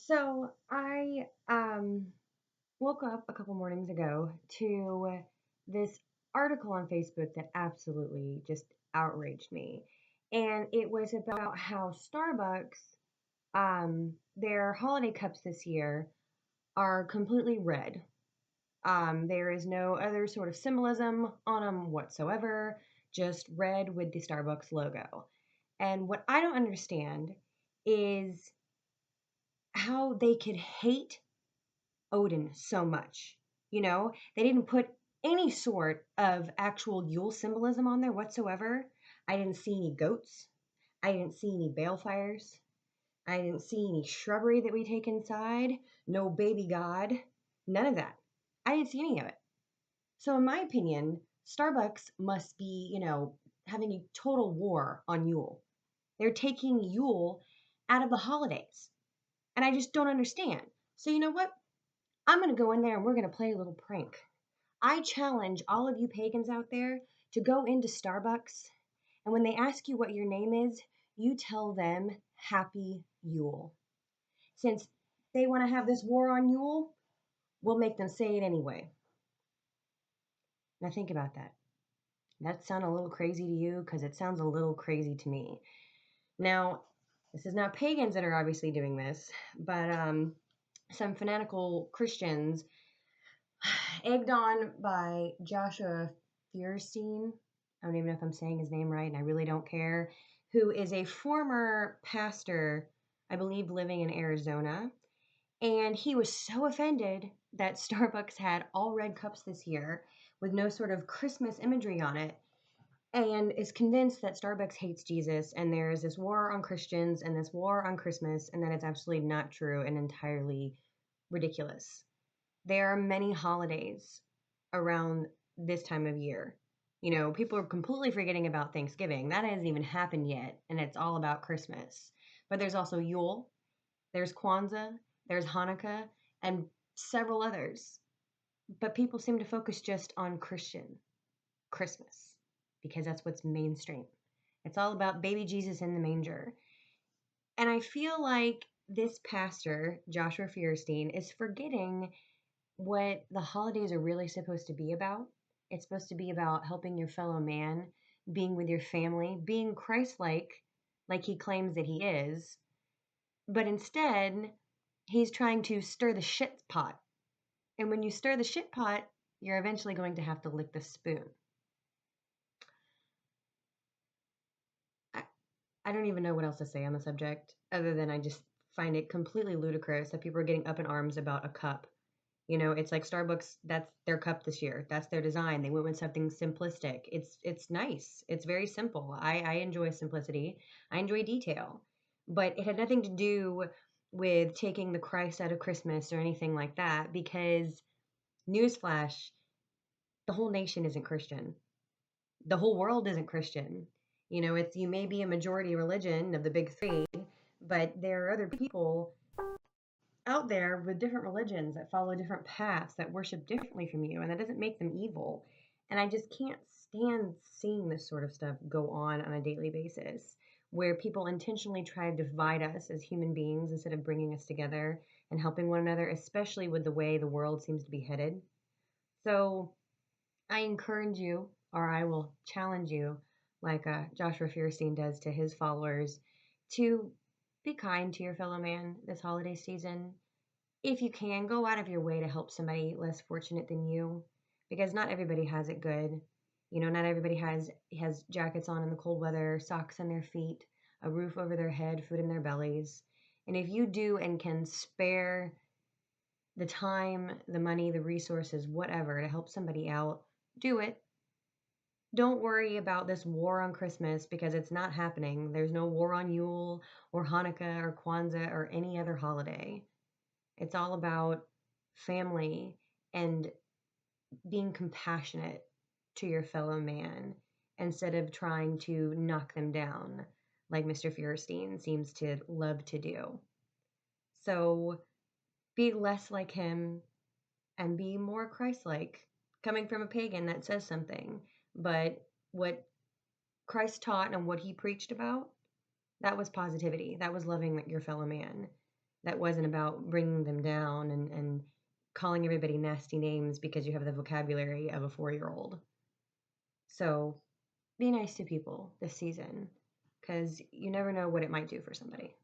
So I woke up a couple mornings ago to this article on Facebook that absolutely just outraged me. And it was about how Starbucks, their holiday cups this year are completely red. There is no other sort of symbolism on them whatsoever, just red with the Starbucks logo. And what I don't understand is how they could hate Odin so much. They didn't put any sort of actual Yule symbolism on there whatsoever. I didn't see any goats. I didn't see any balefires. I didn't see any shrubbery that we take inside. No baby god. None of that. I didn't see any of it. So, in my opinion, Starbucks must be, having a total war on Yule. They're taking Yule out of the holidays. And I just don't understand. So, you know what? I'm going to go in there and we're going to play a little prank. I challenge all of you pagans out there to go into Starbucks, and when they ask you what your name is, you tell them Happy Yule. Since they want to have this war on Yule, we'll make them say it anyway. Now think about that. That sound a little crazy to you? Because it sounds a little crazy to me. Now, this is not pagans that are obviously doing this, but some fanatical Christians egged on by Joshua Feuerstein. I don't even know if I'm saying his name right, and I really don't care. Who is a former pastor, I believe, living in Arizona. And he was so offended that Starbucks had all red cups this year with no sort of Christmas imagery on it, and is convinced that Starbucks hates Jesus and there's this war on Christians and this war on Christmas, and that it's absolutely not true and entirely ridiculous. There are many holidays around this time of year. People are completely forgetting about Thanksgiving. That hasn't even happened yet, and it's all about Christmas. But there's also Yule, there's Kwanzaa, there's Hanukkah, and several others. But people seem to focus just on Christian Christmas because that's what's mainstream. It's all about baby Jesus in the manger. And I feel like this pastor, Joshua Feuerstein, is forgetting what the holidays are really supposed to be about. It's supposed to be about helping your fellow man, being with your family, being Christ like he claims that he is. But instead, he's trying to stir the shit pot. And when you stir the shit pot, you're eventually going to have to lick the spoon. I, I don't even know what else to say on the subject, other than I just find it completely ludicrous that people are getting up in arms about a cup. It's like Starbucks, that's their cup this year. That's their design. They went with something simplistic. It's nice. It's very simple. I enjoy simplicity. I enjoy detail. But it had nothing to do with taking the Christ out of Christmas or anything like that, because newsflash, the whole nation isn't Christian. The whole world isn't Christian. It's you may be a majority religion of the big three, but there are other people out there with different religions that follow different paths that worship differently from you, and that doesn't make them evil. And I just can't stand seeing this sort of stuff go on a daily basis, where people intentionally try to divide us as human beings instead of bringing us together and helping one another, especially with the way the world seems to be headed. So I encourage you, or I will challenge you, like Joshua Feuerstein does to his followers, to be kind to your fellow man this holiday season. If you can, go out of your way to help somebody less fortunate than you, because not everybody has it good. Not everybody has jackets on in the cold weather, socks on their feet, a roof over their head, food in their bellies. And if you do and can spare the time, the money, the resources, whatever, to help somebody out, do it. Don't worry about this war on Christmas, because it's not happening. There's no war on Yule or Hanukkah or Kwanzaa or any other holiday. It's all about family and being compassionate to your fellow man instead of trying to knock them down like Mr. Feuerstein seems to love to do. So be less like him and be more Christ-like, coming from a pagan that says something. But what Christ taught and what he preached about, that was positivity. That was loving your fellow man. that wasn't about bringing them down and calling everybody nasty names because you have the vocabulary of a 4-year-old. So be nice to people this season because you never know what it might do for somebody.